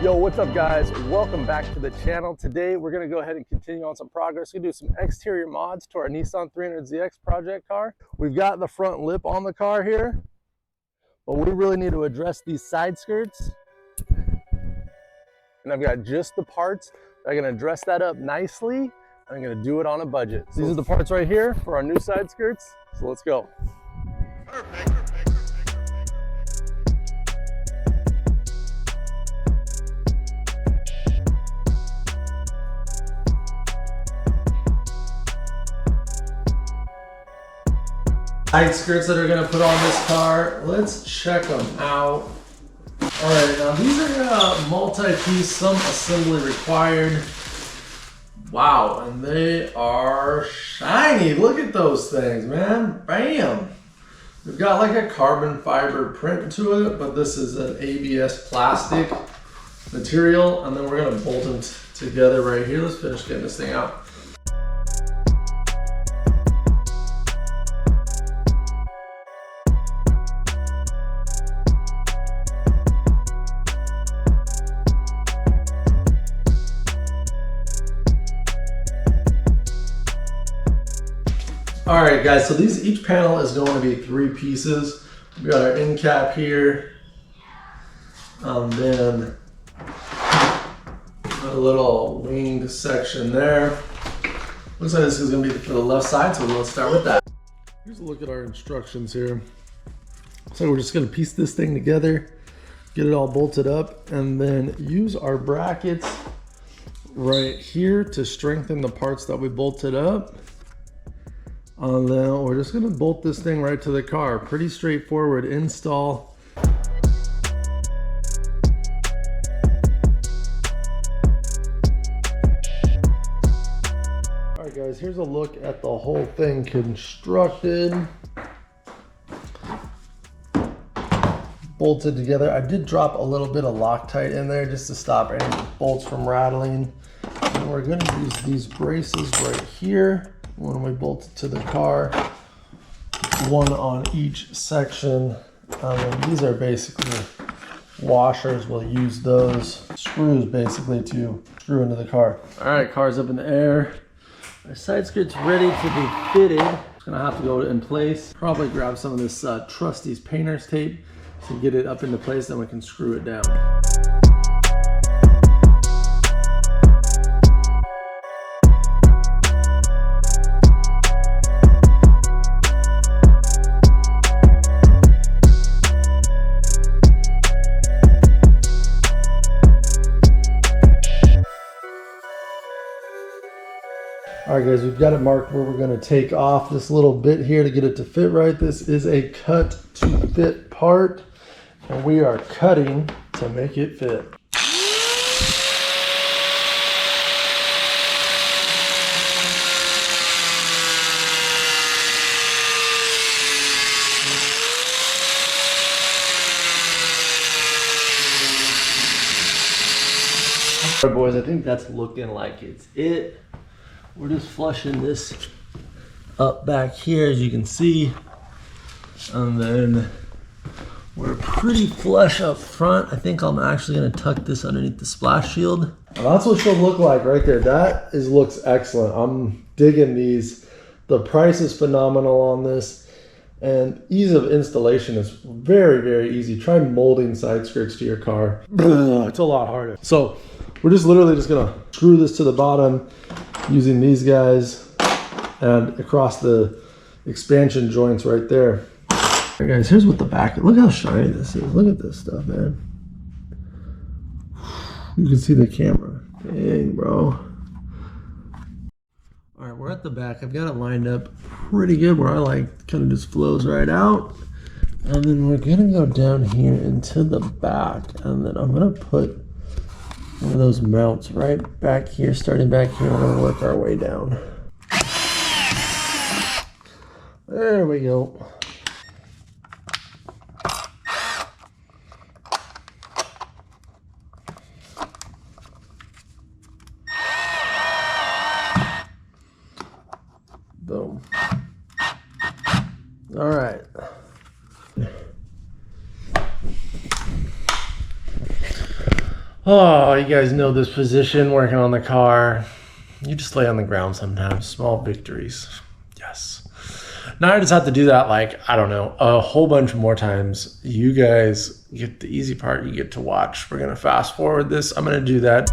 Yo, what's up guys? Welcome back to the channel. Today we're gonna go ahead and continue on some progress. We're gonna do some exterior mods to our Nissan 300ZX project car. We've got the front lip on the car here, but we really need to address these side skirts. And I've got just the parts that are gonna dress that up nicely. I'm gonna do it on a budget. These are the parts right here for our new side skirts. So let's go. Perfect. Side skirts that are gonna put on this car, let's check them out. All right, now these are multi-piece, some assembly required. Wow, and they are shiny. Look at those things, man. Bam. We've got like a carbon fiber print to it, but this is an ABS plastic material, and then we're gonna bolt them together right here. Let's finish getting this thing out. All right guys, so each panel is going to be 3 pieces. We got our end cap here, then a little winged section there. Looks like this is going to be for the left side, so let's start with that. Here's a look at our instructions here. So we're just going to piece this thing together, get it all bolted up, and then use our brackets right here to strengthen the parts that we bolted up. And then we're just gonna bolt this thing right to the car. Pretty straightforward install. All right guys, here's a look at the whole thing constructed. Bolted together. I did drop a little bit of Loctite in there just to stop any bolts from rattling. And we're gonna use these braces right here when we bolt it to the car, one on each section. And these are basically washers. We'll use those screws basically to screw into the car. All right, car's up in the air. Our side skirt's ready to be fitted. It's gonna have to go in place. Probably grab some of this Trusty's painter's tape to get it up into place, then we can screw it down. All right guys, we've got it marked where we're gonna take off this little bit here to get it to fit right. This is a cut to fit part, and we are cutting to make it fit. All right boys, I think that's looking like it's it. We're just flushing this up back here, as you can see. And then we're pretty flush up front. I think I'm actually gonna tuck this underneath the splash shield. And that's what she'll look like right there. That looks excellent. I'm digging these. The price is phenomenal on this. And ease of installation is very, very easy. Try molding side skirts to your car. It's a lot harder. So we're just literally just gonna screw this to the bottom using these guys and across the expansion joints right there. All right guys, here's what the back, look how shiny this is. Look at this stuff, man. You can see the camera. Dang, bro. All right, we're at the back. I've got it lined up pretty good where I like kind of just flows right out. And then we're gonna go down here into the back, and then I'm gonna put one of those mounts right back here, starting back here. We're gonna work our way down. There we go. Boom. All right. Oh, you guys know this position working on the car. You just lay on the ground sometimes. Small victories. Yes. Now I just have to do that, like, I don't know, a whole bunch more times. You guys get the easy part. You get to watch. We're going to fast forward this. I'm going to do that.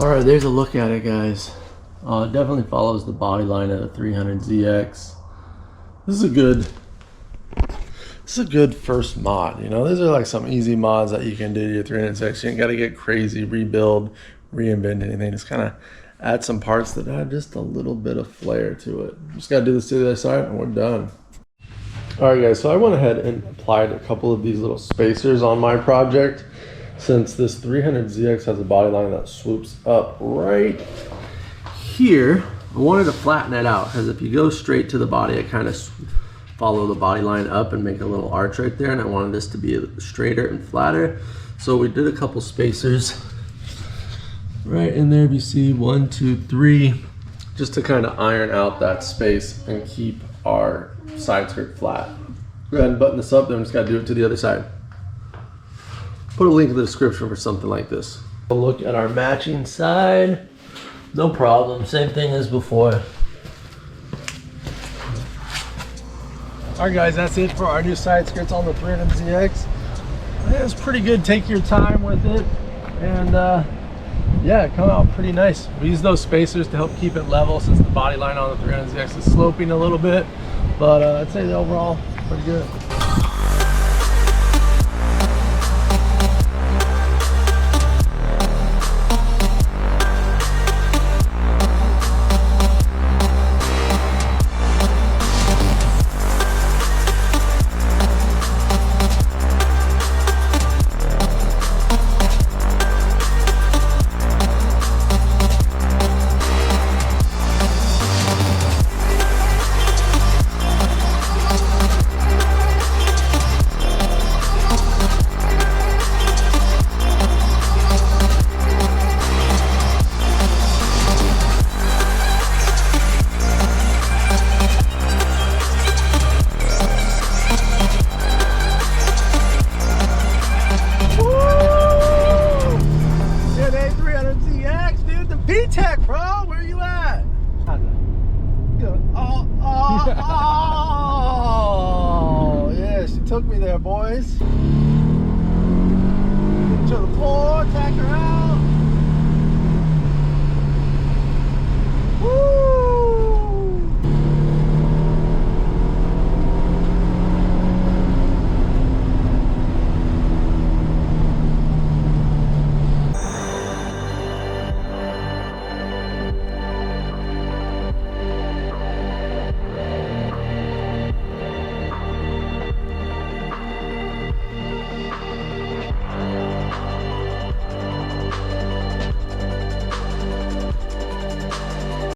Alright, there's a look at it, guys. It definitely follows the body line of the 300ZX. This is a good first mod. You know, these are like some easy mods that you can do to your 300ZX. You ain't got to get crazy, rebuild, reinvent anything. Just kind of add some parts that add just a little bit of flair to it. Just got to do this to the other side and we're done. Alright guys, so I went ahead and applied a couple of these little spacers on my project. Since this 300ZX has a body line that swoops up right here, I wanted to flatten it out, because if you go straight to the body, it kind of follow the body line up and make a little arch right there, and I wanted this to be straighter and flatter. So we did a couple spacers right in there. You see 1, 2, 3, just to kind of iron out that space and keep our side skirt flat. Go ahead and button this up, then we just got to do it to the other side. Put a link in the description for something like this. A look at our matching side. No problem, same thing as before. Alright guys, that's it for our new side skirts on the 300ZX. It was pretty good. Take your time with it, and yeah, it come out pretty nice. We use those spacers to help keep it level, since the body line on the 300ZX is sloping a little bit, but I'd say the overall pretty good. Bro, where you at? Oh, yeah, she took me there, boys. Get to the floor, tack her out. Woo!